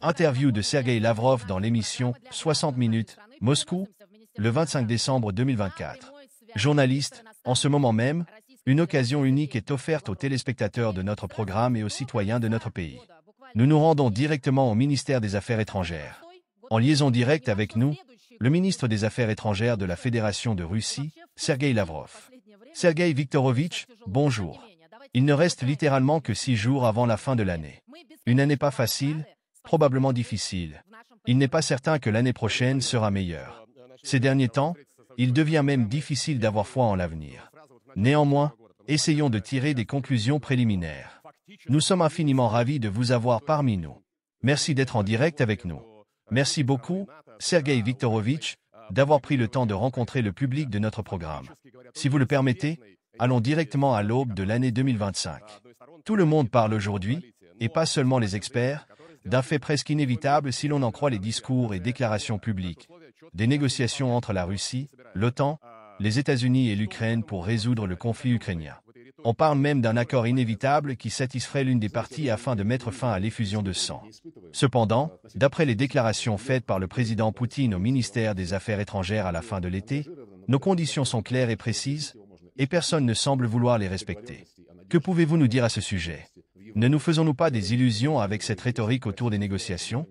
Interview de Sergueï Lavrov dans l'émission 60 minutes, Moscou, le 25 décembre 2024. Journaliste, en ce moment même, une occasion unique est offerte aux téléspectateurs de notre programme et aux citoyens de notre pays. Nous nous rendons directement au ministère des Affaires étrangères. En liaison directe avec nous, le ministre des Affaires étrangères de la Fédération de Russie, Sergueï Lavrov. Sergueï Viktorovitch, bonjour. Il ne reste littéralement que 6 jours avant la fin de l'année. Une année pas facile, probablement difficile. Il n'est pas certain que l'année prochaine sera meilleure. Ces derniers temps, il devient même difficile d'avoir foi en l'avenir. Néanmoins, essayons de tirer des conclusions préliminaires. Nous sommes infiniment ravis de vous avoir parmi nous. Merci d'être en direct avec nous. Merci beaucoup, Sergueï Viktorovitch, d'avoir pris le temps de rencontrer le public de notre programme. Si vous le permettez, allons directement à l'aube de l'année 2025. Tout le monde parle aujourd'hui, et pas seulement les experts, d'un fait presque inévitable si l'on en croit les discours et déclarations publiques, des négociations entre la Russie, l'OTAN, les États-Unis et l'Ukraine pour résoudre le conflit ukrainien. On parle même d'un accord inévitable qui satisferait l'une des parties afin de mettre fin à l'effusion de sang. Cependant, d'après les déclarations faites par le président Poutine au ministère des Affaires étrangères à la fin de l'été, nos conditions sont claires et précises, et personne ne semble vouloir les respecter. Que pouvez-vous nous dire à ce sujet? Ne nous faisons-nous pas des illusions avec cette rhétorique autour des négociations?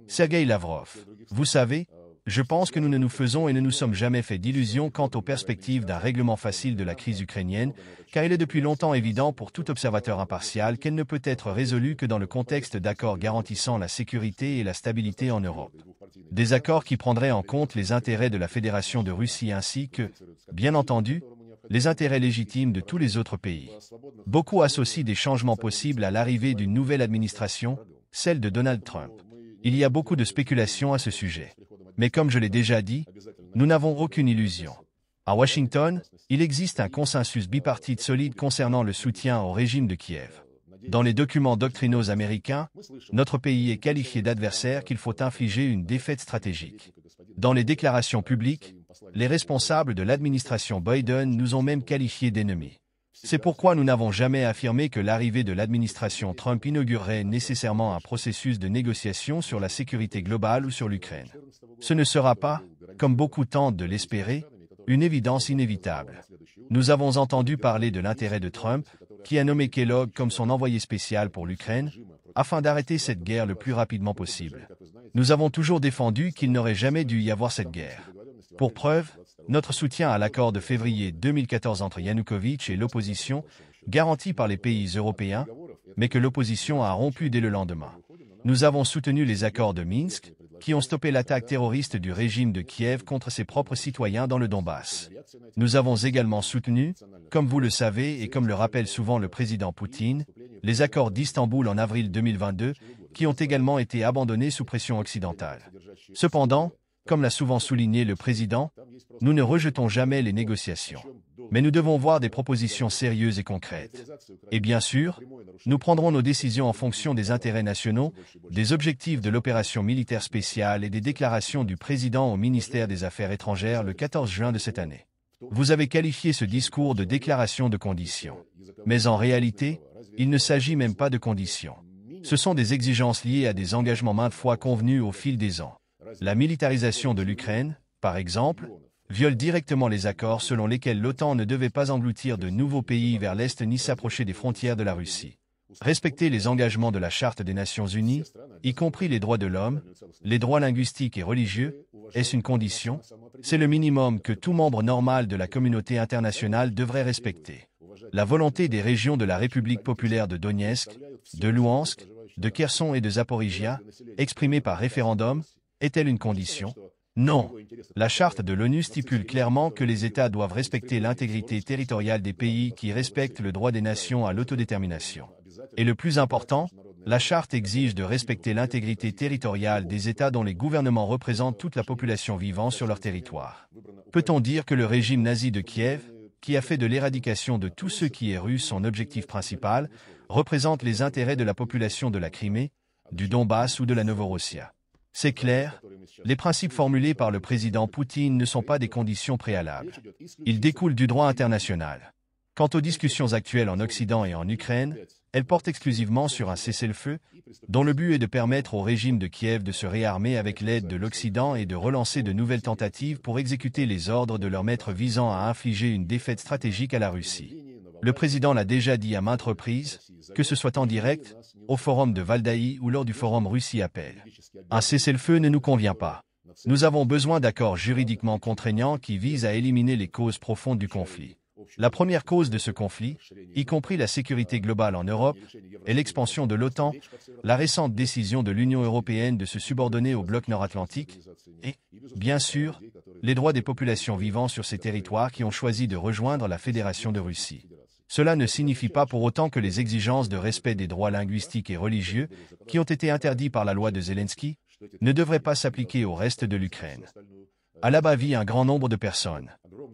Sergueï Lavrov, vous savez, je pense que nous ne nous faisons et ne nous sommes jamais fait d'illusions quant aux perspectives d'un règlement facile de la crise ukrainienne, car il est depuis longtemps évident pour tout observateur impartial qu'elle ne peut être résolue que dans le contexte d'accords garantissant la sécurité et la stabilité en Europe. Des accords qui prendraient en compte les intérêts de la Fédération de Russie ainsi que, bien entendu, les intérêts légitimes de tous les autres pays. Beaucoup associent des changements possibles à l'arrivée d'une nouvelle administration, celle de Donald Trump. Il y a beaucoup de spéculations à ce sujet. Mais comme je l'ai déjà dit, nous n'avons aucune illusion. À Washington, il existe un consensus bipartite solide concernant le soutien au régime de Kiev. Dans les documents doctrinaux américains, notre pays est qualifié d'adversaire qu'il faut infliger une défaite stratégique. Dans les déclarations publiques, les responsables de l'administration Biden nous ont même qualifiés d'ennemis. C'est pourquoi nous n'avons jamais affirmé que l'arrivée de l'administration Trump inaugurerait nécessairement un processus de négociation sur la sécurité globale ou sur l'Ukraine. Ce ne sera pas, comme beaucoup tentent de l'espérer, une évidence inévitable. Nous avons entendu parler de l'intérêt de Trump, qui a nommé Kellogg comme son envoyé spécial pour l'Ukraine, afin d'arrêter cette guerre le plus rapidement possible. Nous avons toujours défendu qu'il n'aurait jamais dû y avoir cette guerre. Pour preuve, notre soutien à l'accord de février 2014 entre Yanukovych et l'opposition, garanti par les pays européens, mais que l'opposition a rompu dès le lendemain. Nous avons soutenu les accords de Minsk, qui ont stoppé l'attaque terroriste du régime de Kiev contre ses propres citoyens dans le Donbass. Nous avons également soutenu, comme vous le savez et comme le rappelle souvent le président Poutine, les accords d'Istanbul en avril 2022, qui ont également été abandonnés sous pression occidentale. Cependant, comme l'a souvent souligné le président, nous ne rejetons jamais les négociations. Mais nous devons voir des propositions sérieuses et concrètes. Et bien sûr, nous prendrons nos décisions en fonction des intérêts nationaux, des objectifs de l'opération militaire spéciale et des déclarations du président au ministère des Affaires étrangères le 14 juin de cette année. Vous avez qualifié ce discours de déclaration de conditions. Mais en réalité, il ne s'agit même pas de conditions. Ce sont des exigences liées à des engagements maintes fois convenus au fil des ans. La militarisation de l'Ukraine, par exemple, viole directement les accords selon lesquels l'OTAN ne devait pas engloutir de nouveaux pays vers l'Est ni s'approcher des frontières de la Russie. Respecter les engagements de la Charte des Nations Unies, y compris les droits de l'homme, les droits linguistiques et religieux, est-ce une condition? C'est le minimum que tout membre normal de la communauté internationale devrait respecter. La volonté des régions de la République populaire de Donetsk, de Louhansk, de Kherson et de Zaporijia, exprimée par référendum, est-elle une condition? Non. La charte de l'ONU stipule clairement que les États doivent respecter l'intégrité territoriale des pays qui respectent le droit des nations à l'autodétermination. Et le plus important, la charte exige de respecter l'intégrité territoriale des États dont les gouvernements représentent toute la population vivant sur leur territoire. Peut-on dire que le régime nazi de Kiev, qui a fait de l'éradication de tout ce qui est russe son objectif principal, représente les intérêts de la population de la Crimée, du Donbass ou de la Novorossia? C'est clair, les principes formulés par le président Poutine ne sont pas des conditions préalables. Ils découlent du droit international. Quant aux discussions actuelles en Occident et en Ukraine, Elle porte exclusivement sur un cessez-le-feu, dont le but est de permettre au régime de Kiev de se réarmer avec l'aide de l'Occident et de relancer de nouvelles tentatives pour exécuter les ordres de leur maître visant à infliger une défaite stratégique à la Russie. Le président l'a déjà dit à maintes reprises, que ce soit en direct, au forum de Valdaï ou lors du forum Russie-Appel. Un cessez-le-feu ne nous convient pas. Nous avons besoin d'accords juridiquement contraignants qui visent à éliminer les causes profondes du conflit. La première cause de ce conflit, y compris la sécurité globale en Europe, est l'expansion de l'OTAN, la récente décision de l'Union européenne de se subordonner au bloc nord-atlantique et, bien sûr, les droits des populations vivant sur ces territoires qui ont choisi de rejoindre la Fédération de Russie. Cela ne signifie pas pour autant que les exigences de respect des droits linguistiques et religieux, qui ont été interdits par la loi de Zelensky, ne devraient pas s'appliquer au reste de l'Ukraine. Là-bas vit un grand nombre de personnes.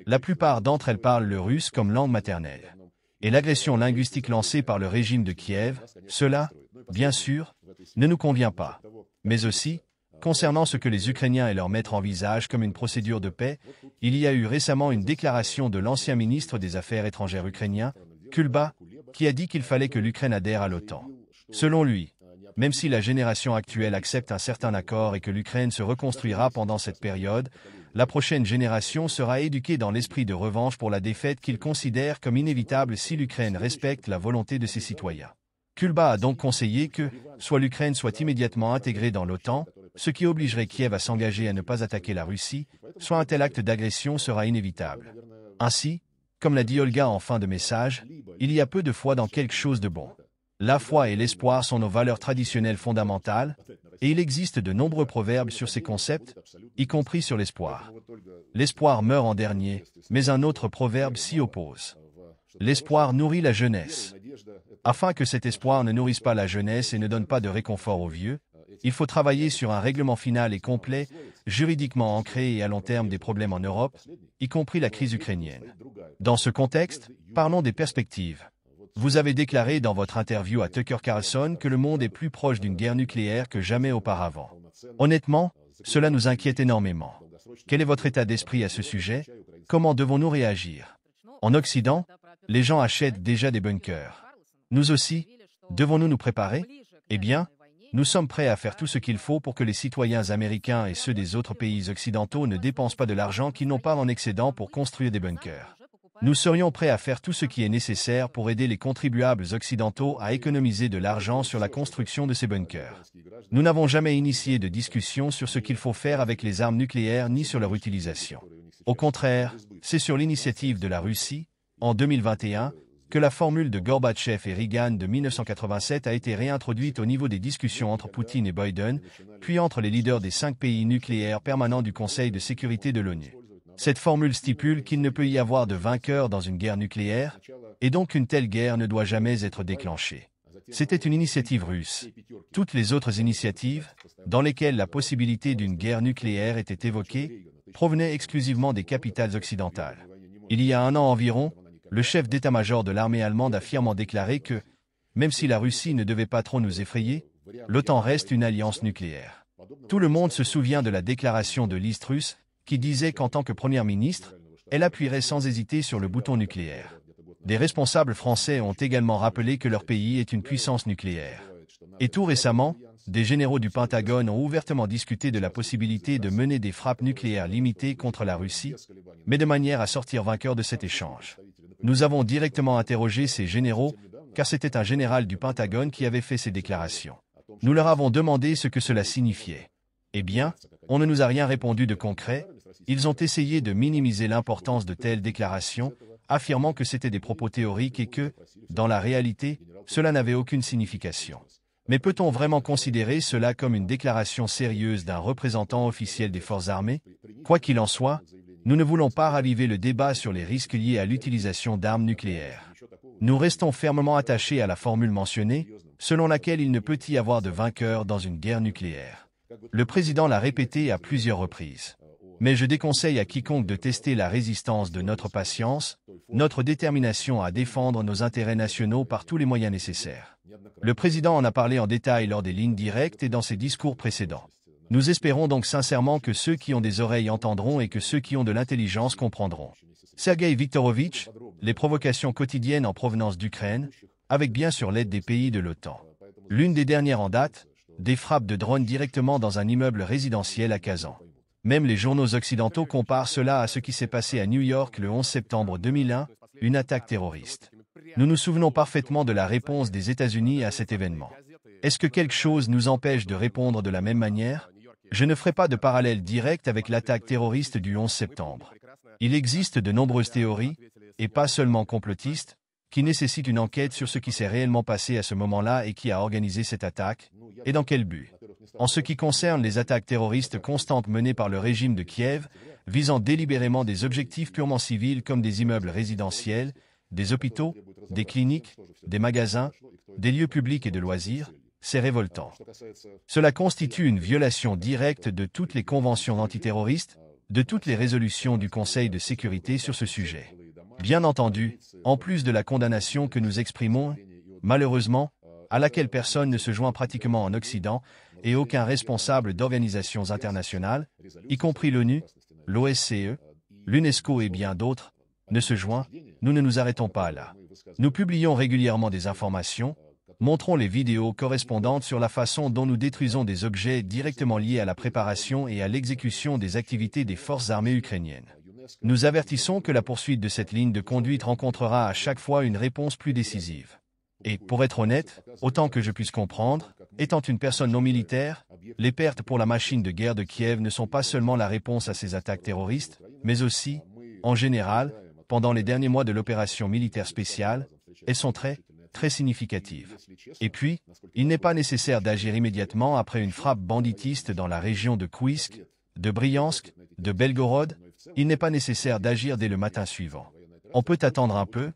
La plupart d'entre elles parlent le russe comme langue maternelle. Et l'agression linguistique lancée par le régime de Kiev, cela, bien sûr, ne nous convient pas. Mais aussi, concernant ce que les Ukrainiens et leurs maîtres envisagent comme une procédure de paix, il y a eu récemment une déclaration de l'ancien ministre des Affaires étrangères ukrainien, Kuleba, qui a dit qu'il fallait que l'Ukraine adhère à l'OTAN. Selon lui, même si la génération actuelle accepte un certain accord et que l'Ukraine se reconstruira pendant cette période, la prochaine génération sera éduquée dans l'esprit de revanche pour la défaite qu'il considère comme inévitable si l'Ukraine respecte la volonté de ses citoyens. Kuleba a donc conseillé que, soit l'Ukraine soit immédiatement intégrée dans l'OTAN, ce qui obligerait Kiev à s'engager à ne pas attaquer la Russie, soit un tel acte d'agression sera inévitable. Ainsi, comme l'a dit Olga en fin de message, il y a peu de foi dans quelque chose de bon. La foi et l'espoir sont nos valeurs traditionnelles fondamentales, et il existe de nombreux proverbes sur ces concepts, y compris sur l'espoir. L'espoir meurt en dernier, mais un autre proverbe s'y oppose. L'espoir nourrit la jeunesse. Afin que cet espoir ne nourrisse pas la jeunesse et ne donne pas de réconfort aux vieux, il faut travailler sur un règlement final et complet, juridiquement ancré et à long terme des problèmes en Europe, y compris la crise ukrainienne. Dans ce contexte, parlons des perspectives. Vous avez déclaré dans votre interview à Tucker Carlson que le monde est plus proche d'une guerre nucléaire que jamais auparavant. Honnêtement, cela nous inquiète énormément. Quel est votre état d'esprit à ce sujet? Comment devons-nous réagir? En Occident, les gens achètent déjà des bunkers. Nous aussi, devons-nous nous préparer? Eh bien, nous sommes prêts à faire tout ce qu'il faut pour que les citoyens américains et ceux des autres pays occidentaux ne dépensent pas de l'argent qu'ils n'ont pas en excédent pour construire des bunkers. Nous serions prêts à faire tout ce qui est nécessaire pour aider les contribuables occidentaux à économiser de l'argent sur la construction de ces bunkers. Nous n'avons jamais initié de discussion sur ce qu'il faut faire avec les armes nucléaires ni sur leur utilisation. Au contraire, c'est sur l'initiative de la Russie, en 2021, que la formule de Gorbatchev et Reagan de 1987 a été réintroduite au niveau des discussions entre Poutine et Biden, puis entre les leaders des 5 pays nucléaires permanents du Conseil de sécurité de l'ONU. Cette formule stipule qu'il ne peut y avoir de vainqueur dans une guerre nucléaire, et donc une telle guerre ne doit jamais être déclenchée. C'était une initiative russe. Toutes les autres initiatives, dans lesquelles la possibilité d'une guerre nucléaire était évoquée, provenaient exclusivement des capitales occidentales. Il y a un an environ, le chef d'état-major de l'armée allemande a fièrement déclaré que, même si la Russie ne devait pas trop nous effrayer, l'OTAN reste une alliance nucléaire. Tout le monde se souvient de la déclaration de Liz Truss, qui disait qu'en tant que première ministre, elle appuierait sans hésiter sur le bouton nucléaire. Des responsables français ont également rappelé que leur pays est une puissance nucléaire. Et tout récemment, des généraux du Pentagone ont ouvertement discuté de la possibilité de mener des frappes nucléaires limitées contre la Russie, mais de manière à sortir vainqueur de cet échange. Nous avons directement interrogé ces généraux, car c'était un général du Pentagone qui avait fait ces déclarations. Nous leur avons demandé ce que cela signifiait. Eh bien, on ne nous a rien répondu de concret. Ils ont essayé de minimiser l'importance de telles déclarations, affirmant que c'était des propos théoriques et que, dans la réalité, cela n'avait aucune signification. Mais peut-on vraiment considérer cela comme une déclaration sérieuse d'un représentant officiel des forces armées? Quoi qu'il en soit, nous ne voulons pas raviver le débat sur les risques liés à l'utilisation d'armes nucléaires. Nous restons fermement attachés à la formule mentionnée, selon laquelle il ne peut y avoir de vainqueur dans une guerre nucléaire. Le président l'a répété à plusieurs reprises. Mais je déconseille à quiconque de tester la résistance de notre patience, notre détermination à défendre nos intérêts nationaux par tous les moyens nécessaires. Le président en a parlé en détail lors des lignes directes et dans ses discours précédents. Nous espérons donc sincèrement que ceux qui ont des oreilles entendront et que ceux qui ont de l'intelligence comprendront. Sergei Viktorovitch, les provocations quotidiennes en provenance d'Ukraine, avec bien sûr l'aide des pays de l'OTAN. L'une des dernières en date, des frappes de drones directement dans un immeuble résidentiel à Kazan. Même les journaux occidentaux comparent cela à ce qui s'est passé à New York le 11 septembre 2001, une attaque terroriste. Nous nous souvenons parfaitement de la réponse des États-Unis à cet événement. Est-ce que quelque chose nous empêche de répondre de la même manière? Je ne ferai pas de parallèle direct avec l'attaque terroriste du 11 septembre. Il existe de nombreuses théories, et pas seulement complotistes, qui nécessitent une enquête sur ce qui s'est réellement passé à ce moment-là et qui a organisé cette attaque, et dans quel but. En ce qui concerne les attaques terroristes constantes menées par le régime de Kiev, visant délibérément des objectifs purement civils comme des immeubles résidentiels, des hôpitaux, des cliniques, des magasins, des lieux publics et de loisirs, c'est révoltant. Cela constitue une violation directe de toutes les conventions antiterroristes, de toutes les résolutions du Conseil de sécurité sur ce sujet. Bien entendu, en plus de la condamnation que nous exprimons, malheureusement, à laquelle personne ne se joint pratiquement en Occident et aucun responsable d'organisations internationales, y compris l'ONU, l'OSCE, l'UNESCO et bien d'autres, ne se joint, nous ne nous arrêtons pas là. Nous publions régulièrement des informations, montrons les vidéos correspondantes sur la façon dont nous détruisons des objets directement liés à la préparation et à l'exécution des activités des forces armées ukrainiennes. Nous avertissons que la poursuite de cette ligne de conduite rencontrera à chaque fois une réponse plus décisive. Et, pour être honnête, autant que je puisse comprendre, étant une personne non militaire, les pertes pour la machine de guerre de Kiev ne sont pas seulement la réponse à ces attaques terroristes, mais aussi, en général, pendant les derniers mois de l'opération militaire spéciale, elles sont très significatives. Et puis, il n'est pas nécessaire d'agir immédiatement après une frappe banditiste dans la région de Kouïsk, de Briansk, de Belgorod, il n'est pas nécessaire d'agir dès le matin suivant. On peut attendre un peu,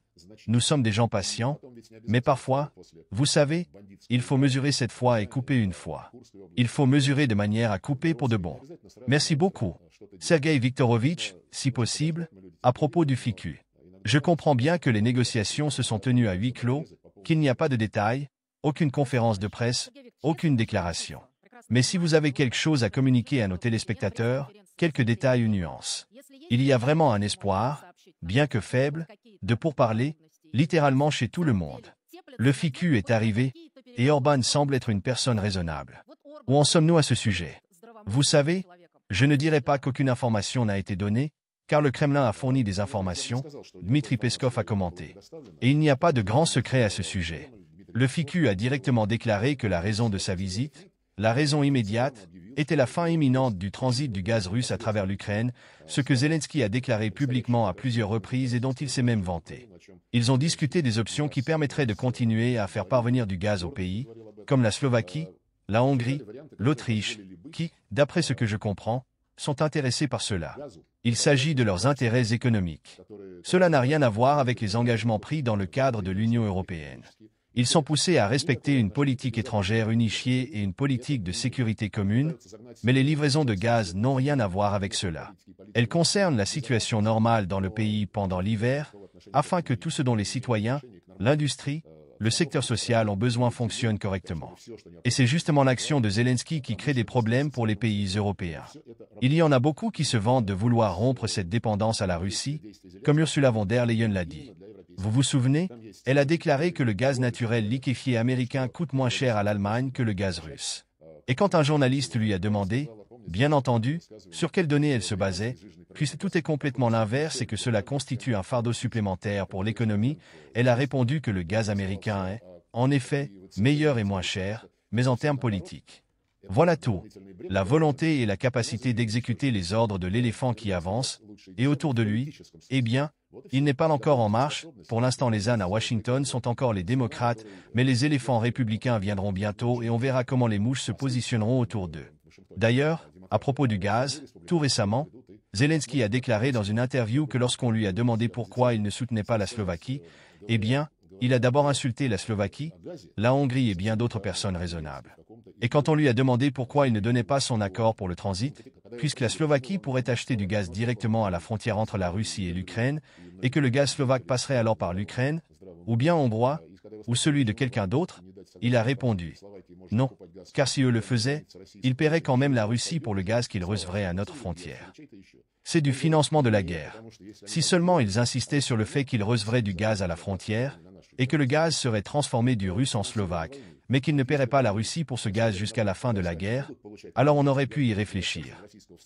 nous sommes des gens patients, mais parfois, vous savez, il faut mesurer cette fois et couper une fois. Il faut mesurer de manière à couper pour de bon. Merci beaucoup, Sergei Viktorovitch, si possible, à propos du FICU. Je comprends bien que les négociations se sont tenues à huis clos, qu'il n'y a pas de détails, aucune conférence de presse, aucune déclaration. Mais si vous avez quelque chose à communiquer à nos téléspectateurs, quelques détails ou nuances. Il y a vraiment un espoir, bien que faible, de pourparlers, littéralement chez tout le monde. Le FICU est arrivé, et Orban semble être une personne raisonnable. Où en sommes-nous à ce sujet? Vous savez, je ne dirais pas qu'aucune information n'a été donnée, car le Kremlin a fourni des informations, Dmitri Peskov a commenté. Et il n'y a pas de grand secret à ce sujet. Le FICU a directement déclaré que la raison de sa visite, la raison immédiate, était la fin imminente du transit du gaz russe à travers l'Ukraine, ce que Zelensky a déclaré publiquement à plusieurs reprises et dont il s'est même vanté. Ils ont discuté des options qui permettraient de continuer à faire parvenir du gaz au pays, comme la Slovaquie, la Hongrie, l'Autriche, qui, d'après ce que je comprends, sont intéressés par cela. Il s'agit de leurs intérêts économiques. Cela n'a rien à voir avec les engagements pris dans le cadre de l'Union européenne. Ils sont poussés à respecter une politique étrangère unifiée et une politique de sécurité commune, mais les livraisons de gaz n'ont rien à voir avec cela. Elles concernent la situation normale dans le pays pendant l'hiver, afin que tout ce dont les citoyens, l'industrie, le secteur social ont besoin fonctionne correctement. Et c'est justement l'action de Zelensky qui crée des problèmes pour les pays européens. Il y en a beaucoup qui se vantent de vouloir rompre cette dépendance à la Russie, comme Ursula von der Leyen l'a dit. Vous vous souvenez? Elle a déclaré que le gaz naturel liquéfié américain coûte moins cher à l'Allemagne que le gaz russe. Et quand un journaliste lui a demandé, bien entendu, sur quelles données elle se basait, puisque tout est complètement l'inverse et que cela constitue un fardeau supplémentaire pour l'économie, elle a répondu que le gaz américain est, en effet, meilleur et moins cher, mais en termes politiques. Voilà tout. La volonté et la capacité d'exécuter les ordres de l'éléphant qui avance, et autour de lui, eh bien, il n'est pas encore en marche, pour l'instant les ânes à Washington sont encore les démocrates, mais les éléphants républicains viendront bientôt et on verra comment les mouches se positionneront autour d'eux. D'ailleurs, à propos du gaz, tout récemment, Zelensky a déclaré dans une interview que lorsqu'on lui a demandé pourquoi il ne soutenait pas la Slovaquie, eh bien, il a d'abord insulté la Slovaquie, la Hongrie et bien d'autres personnes raisonnables. Et quand on lui a demandé pourquoi il ne donnait pas son accord pour le transit, puisque la Slovaquie pourrait acheter du gaz directement à la frontière entre la Russie et l'Ukraine, et que le gaz slovaque passerait alors par l'Ukraine, ou bien hongrois, ou celui de quelqu'un d'autre, il a répondu Non, car si eux le faisaient, ils paieraient quand même la Russie pour le gaz qu'ils recevraient à notre frontière. C'est du financement de la guerre. Si seulement ils insistaient sur le fait qu'ils recevraient du gaz à la frontière, et que le gaz serait transformé du russe en slovaque, mais qu'ils ne paieraient pas la Russie pour ce gaz jusqu'à la fin de la guerre, alors on aurait pu y réfléchir.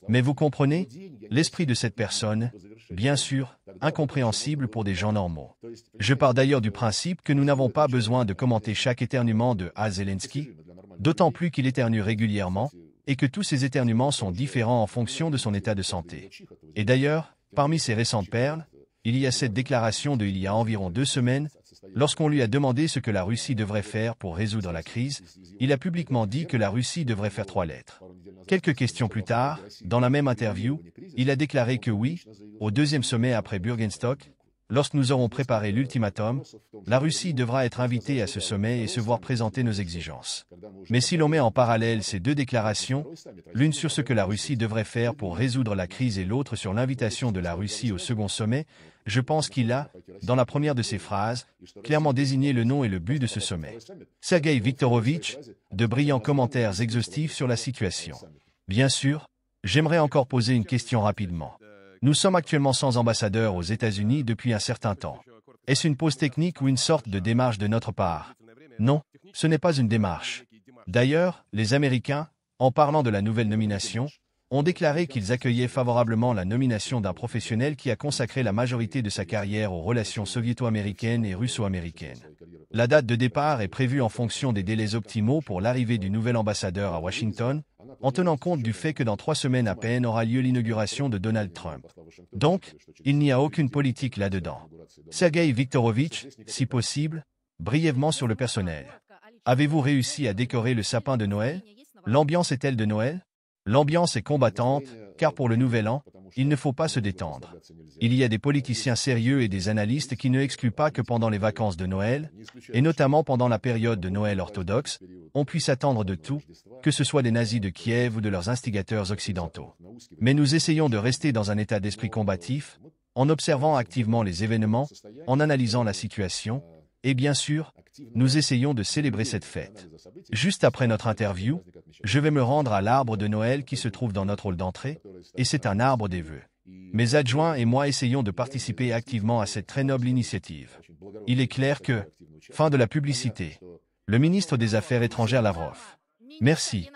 Mais vous comprenez, l'esprit de cette personne, bien sûr, incompréhensible pour des gens normaux. Je pars d'ailleurs du principe que nous n'avons pas besoin de commenter chaque éternuement de Zelensky, d'autant plus qu'il éternue régulièrement, et que tous ces éternuements sont différents en fonction de son état de santé. Et d'ailleurs, parmi ces récentes perles, il y a cette déclaration il y a environ 2 semaines, lorsqu'on lui a demandé ce que la Russie devrait faire pour résoudre la crise, il a publiquement dit que la Russie devrait faire 3 lettres. Quelques questions plus tard, dans la même interview, il a déclaré que oui, au 2e sommet après Bürgenstock, lorsque nous aurons préparé l'ultimatum, la Russie devra être invitée à ce sommet et se voir présenter nos exigences. Mais si l'on met en parallèle ces 2 déclarations, l'une sur ce que la Russie devrait faire pour résoudre la crise et l'autre sur l'invitation de la Russie au second sommet, je pense qu'il a, dans la première de ces phrases, clairement désigné le nom et le but de ce sommet. Sergei Viktorovitch, de brillants commentaires exhaustifs sur la situation. Bien sûr, j'aimerais encore poser une question rapidement. Nous sommes actuellement sans ambassadeur aux États-Unis depuis un certain temps. Est-ce une pause technique ou une sorte de démarche de notre part? Non, ce n'est pas une démarche. D'ailleurs, les Américains, en parlant de la nouvelle nomination, ont déclaré qu'ils accueillaient favorablement la nomination d'un professionnel qui a consacré la majorité de sa carrière aux relations soviéto-américaines et russo-américaines. La date de départ est prévue en fonction des délais optimaux pour l'arrivée du nouvel ambassadeur à Washington, en tenant compte du fait que dans 3 semaines à peine aura lieu l'inauguration de Donald Trump. Donc, il n'y a aucune politique là-dedans. Sergei Viktorovitch, si possible, brièvement sur le personnel. Avez-vous réussi à décorer le sapin de Noël? L'ambiance est-elle de Noël? L'ambiance est combattante, car pour le nouvel an, il ne faut pas se détendre. Il y a des politiciens sérieux et des analystes qui ne excluent pas que pendant les vacances de Noël, et notamment pendant la période de Noël orthodoxe, on puisse attendre de tout, que ce soit des nazis de Kiev ou de leurs instigateurs occidentaux. Mais nous essayons de rester dans un état d'esprit combatif, en observant activement les événements, en analysant la situation, et bien sûr, nous essayons de célébrer cette fête. Juste après notre interview, je vais me rendre à l'arbre de Noël qui se trouve dans notre hall d'entrée, et c'est un arbre des vœux. Mes adjoints et moi essayons de participer activement à cette très noble initiative. Il est clair que, fin de la publicité, le ministre des Affaires étrangères Lavrov. Merci.